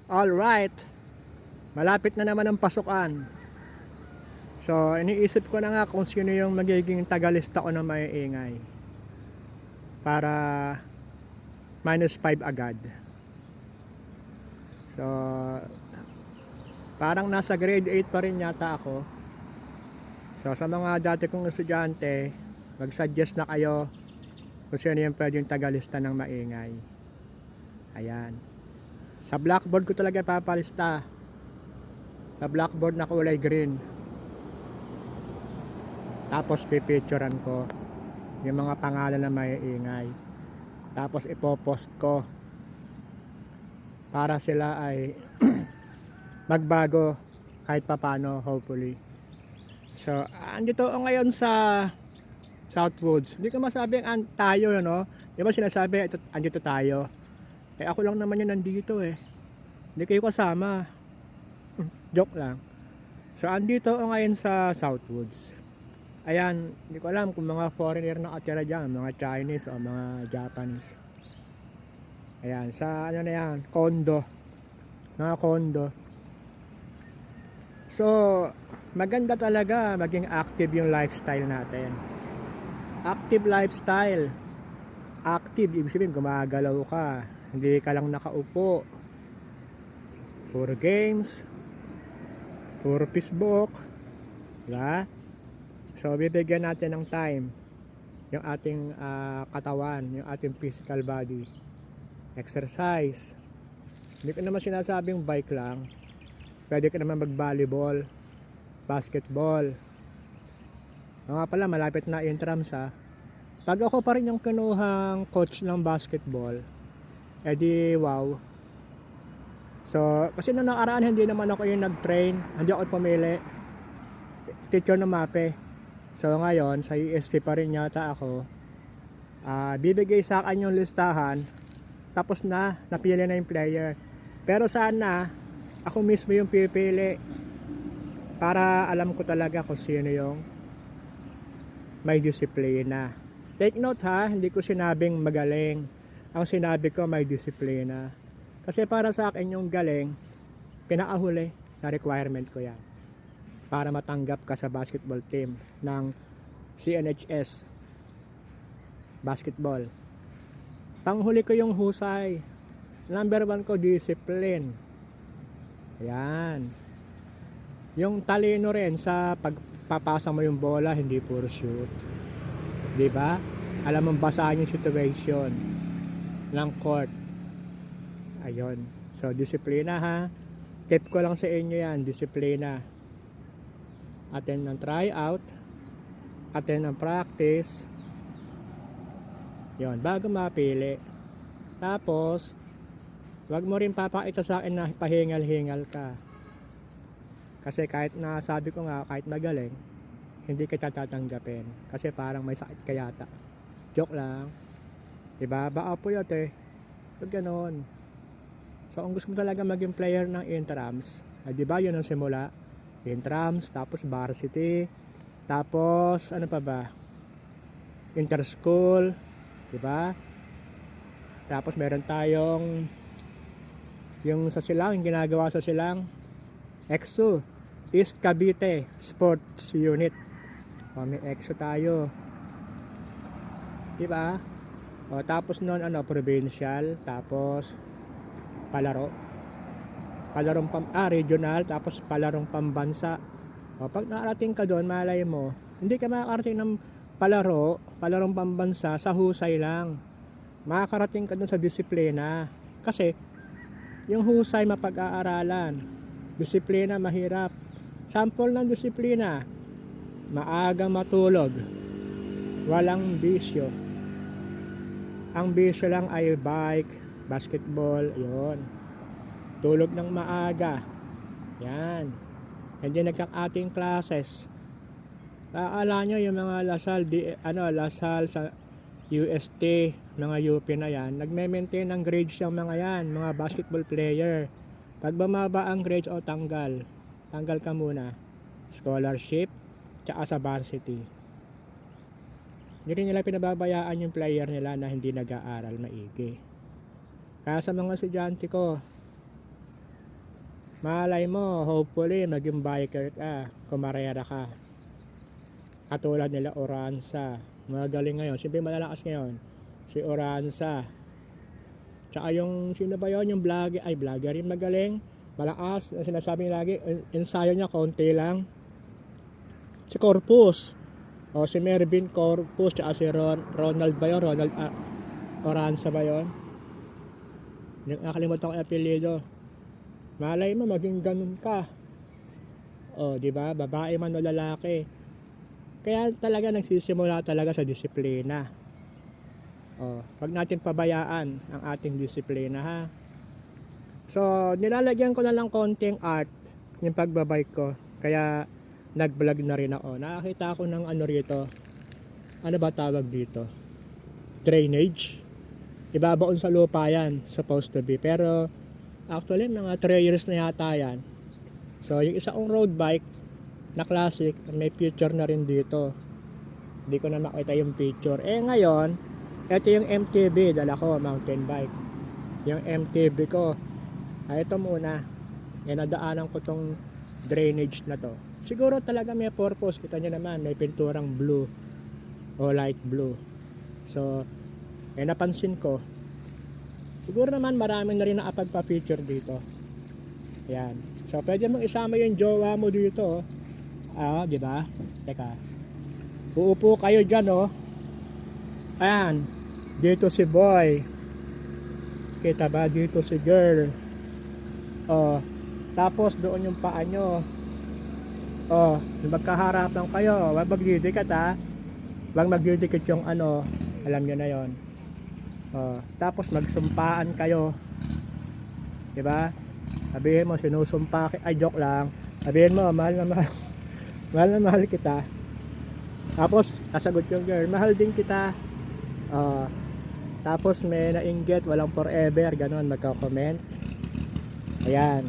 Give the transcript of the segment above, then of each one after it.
Alright, malapit na naman ang pasukan. So, iniisip ko na nga kung sino yung magiging tagalista ko na maiingay. Para -5 agad. So, parang nasa grade 8 pa rin yata ako. So, sa mga dati kong estudyante, mag-suggest na kayo kung sino yung pwedeng tagalista ng maingay. Ayan. Sa blackboard ko talaga papalista. Sa blackboard na kulay green. Tapos pipicturean ko yung mga pangalan na maiingay. Tapos ipopost ko para sila ay magbago kahit papano, hopefully. So, andito ako ngayon sa Southwoods. Hindi ko masabing tayo, no? Di ba sinasabi, andito tayo? Eh ako lang naman yun nandito eh. Hindi kayo kasama. Joke lang. So, andito ako ngayon sa Southwoods. Ayan, hindi ko alam kung mga foreigner nakatira dyan, mga Chinese o mga Japanese. Ayan, sa ano na yan, condo. Mga condo. So, maganda talaga maging active yung lifestyle natin. Active lifestyle. Active, ibig sabihin gumagalaw ka. Hindi ka lang nakaupo. Puro games. Puro Facebook. Diba? So, bibigyan natin ng time yung ating katawan, yung ating physical body. Exercise. Hindi ko naman sinasabing bike lang. Pwede ka naman mag-volleyball, basketball. Nga pala, malapit na intrams ha. Pag ako pa rin yung kinuhang coach ng basketball, edi wow. So, kasi nung nakaraan hindi naman ako yung nag-train, hindi ako pumili. Teacher ng MAPE. So ngayon, sa ESP pa rin yata ako. Bibigay sa akin yung listahan. Tapos na, napili na yung player. Pero sana, ako mismo yung pipili. Para alam ko talaga kung sino yung may disiplina. Take note ha, hindi ko sinabing magaling. Ang sinabi ko may disiplina. Kasi para sa akin yung galing, pinakahuli na requirement ko yan. Para matanggap ka sa basketball team ng CNHS basketball. Panghuli ko yung husay. Number 1 ko, discipline. Ayan. Yung talino rin sa pagpapasa mo yung bola, hindi puro shoot. Diba? Alam mong basahin yung situation ng court. Ayun. So, disiplina ha. Tip ko lang sa inyo yan, disiplina. Attend ng tryout, attend ng practice. Yon, bago mapili. Tapos, wag mo rin papakita sa akin na pahingal-hingal ka. Kasi kahit nasabi ko nga, kahit magaling, hindi kita tatanggapin. Kasi parang may sakit ka yata. Joke lang. Diba? Baka po yun eh. Pag ganon. So, kung gusto mo talaga maging player ng intrams, diba yun ang simula? Intrams, tapos varsity, tapos ano pa ba? Interschool, di ba? Tapos meron tayong yung sa Silang, yung ginagawa sa Silang, EXO, East Cavite Sports Unit. O, may EXO tayo. Di ba? O, tapos noon provincial, tapos palaro. Regional, tapos palarong pambansa. O, pag nakarating ka doon, malay mo, hindi ka makakarating ng palarong pambansa sa husay lang. Makakarating ka doon sa disiplina. Kasi, yung husay mapag-aaralan. Disiplina mahirap. Sample ng disiplina, maagang matulog. Walang bisyo. Ang bisyo lang ay bike, basketball, yon. Tulog ng maaga. Yan. Hindi nagkakating classes. Naaalala nyo yung mga Lasal sa UST, mga UP na yan, nagme-maintain ng grades yung mga yan, mga basketball player. Pag bumaba ang grades o tanggal ka muna. Scholarship, tsaka sa varsity. Hindi rin nila pinababayaan yung player nila na hindi nag-aaral maigi. Kaya sa mga estudyante ko, Malay mo, hopefully, maging biker ka, kumarera ka. Katulad nila Oranza. Magaling ngayon. Siyempre malalakas ngayon. Si Oranza. Tsaka yung, sino ba yun? Yung vlogger yung magaling. Malakas. Sinasabi niya lagi, ensayo niya, konti lang. Si Corpus. O si Mervin Corpus. Tsaka si Ronald ba yun? Oranza ba yun? Nakalimutan ko yung apelyido. Malay mo, maging ganun ka. O, di ba? Babae man o lalaki. Kaya talaga nagsisimula talaga sa disiplina. O, wag natin pabayaan ang ating disiplina, ha. So, nilalagyan ko na lang konting art yung pagbabike ko. Kaya nag-vlog na rin ako. Nakakita ako ng ano rito. Ano ba tawag dito? Drainage. Ibabaon sa lupa yan, supposed to be. Pero actually, mga 3 years na yata yan. So, yung isa kong road bike na classic, may picture na rin dito. Hindi ko na makita yung picture. Ngayon, ito yung MTB, dala ko, mountain bike. Yung MTB ko, ito muna. Nadaanan ko tong drainage na to. Siguro talaga may purpose. Kita nyo naman, may pinturang blue o light blue. So, napansin ko, siguro naman marami na rin nakapagpa-picture dito. Ayan. So, pwede mong isama yung jowa mo dito. Di ba? Teka. Uupo kayo dyan, oh. Ayan. Dito si boy. Kita ba? Dito si girl. Tapos doon yung paa nyo. Magkaharapan kayo. Huwag magdidikit, ha. Huwag magdidikit yung ano. Alam nyo na yon. Tapos magsumpaan kayo. Diba? Sabihin mo, sinusumpa ay joke lang. Sabihin mo, mahal na mahal. Mahal na mahal kita. Tapos, kasagot yung girl, mahal din kita. Tapos may nainggit, walang forever. Ganon, magka-comment. Ayan.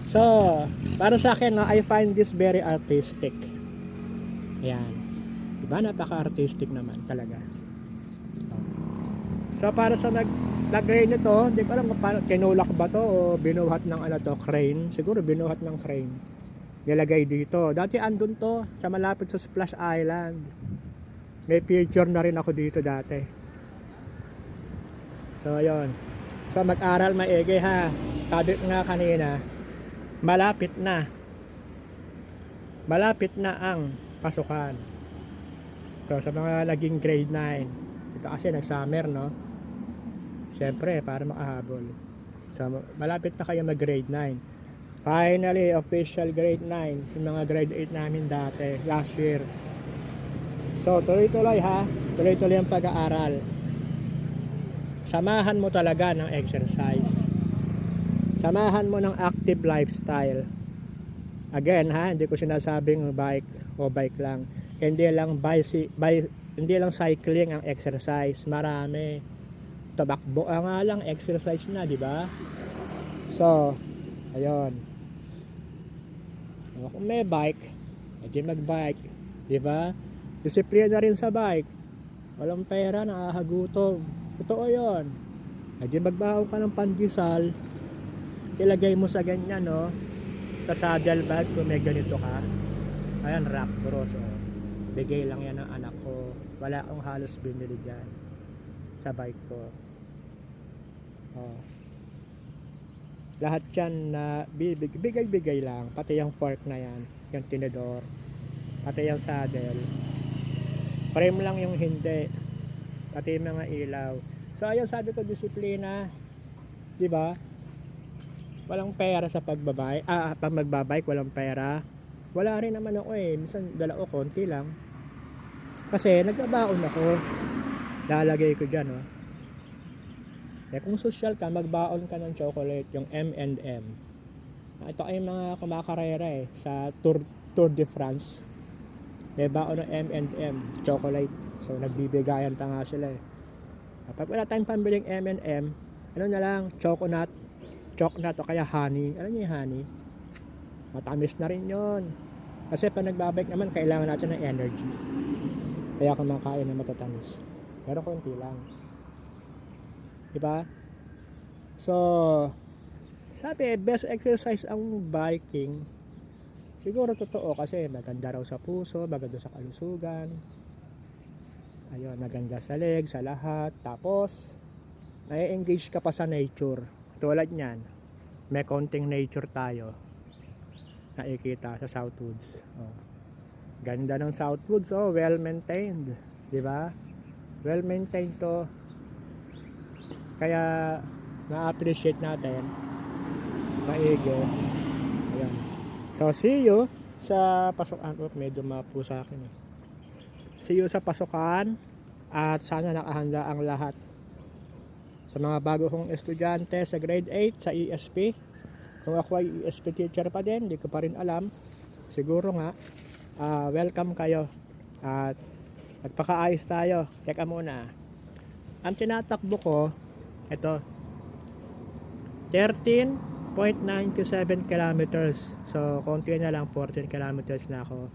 So, para sa akin, no, I find this very artistic. Ayan. Diba? Napaka-artistic naman talaga. So para sa nag-rain nito, hindi ko alam kung paano, tinulak ba to o binuhat ng ano to, crane. Siguro binuhat ng crane. Nilagay dito. Dati andun to, sa malapit sa Splash Island. May picture na rin ako dito dati. So ayun. So mag-aral maigi, ha. Sabi ko nga kanina, malapit na. Malapit na ang pasukan. So sa mga naging grade 9. Ito kasi nag-summer, no? Siyempre, para makahabol. So, malapit na kayo mag-grade 9. Finally, official grade 9. Yung mga grade 8 namin dati, last year. So, tuloy-tuloy, ha? Tuloy-tuloy ang pag-aaral. Samahan mo talaga ng exercise. Samahan mo ng active lifestyle. Again, ha? Hindi ko sinasabing bike o bike lang. Hindi lang cycling ang exercise. Marami. Tabakbo nga lang, exercise na, di ba? So, ayun. Kung may bike, hindi mag-bike, di ba? Disiplina rin sa bike. Walang pera, nakakagutom. Totoo yun. Hindi magbahaw ka ng pandesal, ilagay mo sa ganyan, no? Sa saddle bag, kung may ganito ka. Ayan, rock bros, oh. Bigay lang yan ng anak ko. Wala akong halos binili dyan sa bike ko. Lahat yan na bigay-bigay lang, pati yung fork na yan, yung tinidor, pati yung saddle, frame lang yung hindi, pati yung mga ilaw. So ayun, sabi ko, disiplina, di ba? Walang pera sa pag magbabike, walang pera. Wala rin naman ako minsan dala ko konti lang kasi nagbabaon ako, lalagay ko dyan, oh. Kung social ka, magbaon ka ng chocolate, yung M&M. Ito ay mga kumakarera sa Tour de France. May baon ng M&M, chocolate. So nagbibigayan pa nga sila Pag wala tayong pambiling M&M, ano na lang, choconut o kaya honey. Alam niyo yung honey? Matamis na rin yon. Kasi pag nagbabike naman, kailangan natin ng energy. Kaya kumakain ng matatamis. Pero konti lang. Diba? So, Sabi, best exercise ang biking. Siguro totoo kasi maganda raw sa puso, maganda sa kalusugan. Ayun, maganda sa legs, sa lahat. Tapos, nai-engage ka pa sa nature. Tulad niyan, may konting nature tayo. Nakikita sa Southwoods. Oh. Ganda ng Southwoods, oh, well maintained, 'di ba? Well maintained to. Kaya na-appreciate natin. Maigi. Ayan. So see you sa pasukan. Oh, medyo mapo sa akin eh. See you sa pasukan at sana nakahanda ang lahat. Sa mga bago kong estudyante sa grade 8 sa ESP. Kung ako ay ESP teacher pa din, hindi ko pa rin alam. Siguro nga, welcome kayo. At magpakaayos tayo. Teka muna. Ang tinatakbo ko, ito, 13.97 kilometers. So, konti na lang, 14 kilometers na ako.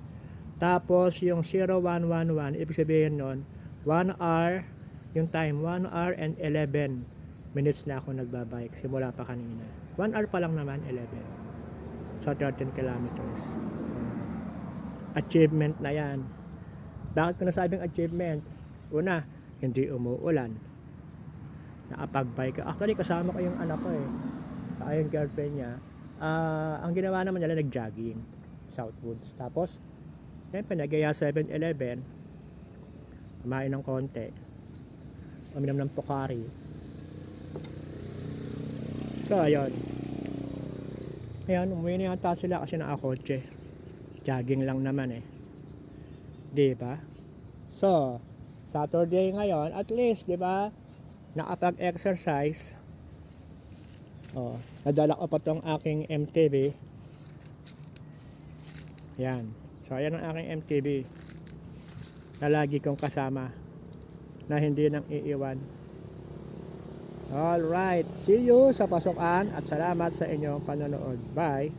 Tapos, yung 0111, ibig sabihin nun, 1 hour, yung time, 1 hour and 11 minutes na ako nagbabike. Simula pa kanina. 1 hour pa lang naman, 11. So, 13 kilometers. Achievement na yan. Bakit ko nasabing achievement? Una, hindi umuulan. Nakapag-bike. Actually, kasama ko yung anak ko eh. Saka yung girlfriend niya. Ang ginawa naman nila, nag-jogging. Southwoods. Tapos, siyempre, nag-aya 7-Eleven. Kumain ng konti. Uminom ng Pocari. So, ayun. Ayan, umuwi na yata sila kasi nakakotse. Jogging lang naman eh. Diba? So, Saturday ngayon, at least, diba, nakapag-exercise. Oh, nadala ko pa tong aking MTB. Yan. So, ayan ang aking MTB. Na lagi kong kasama. Na hindi nang iiwan. Alright. See you sa pasukan at salamat sa inyong panonood. Bye.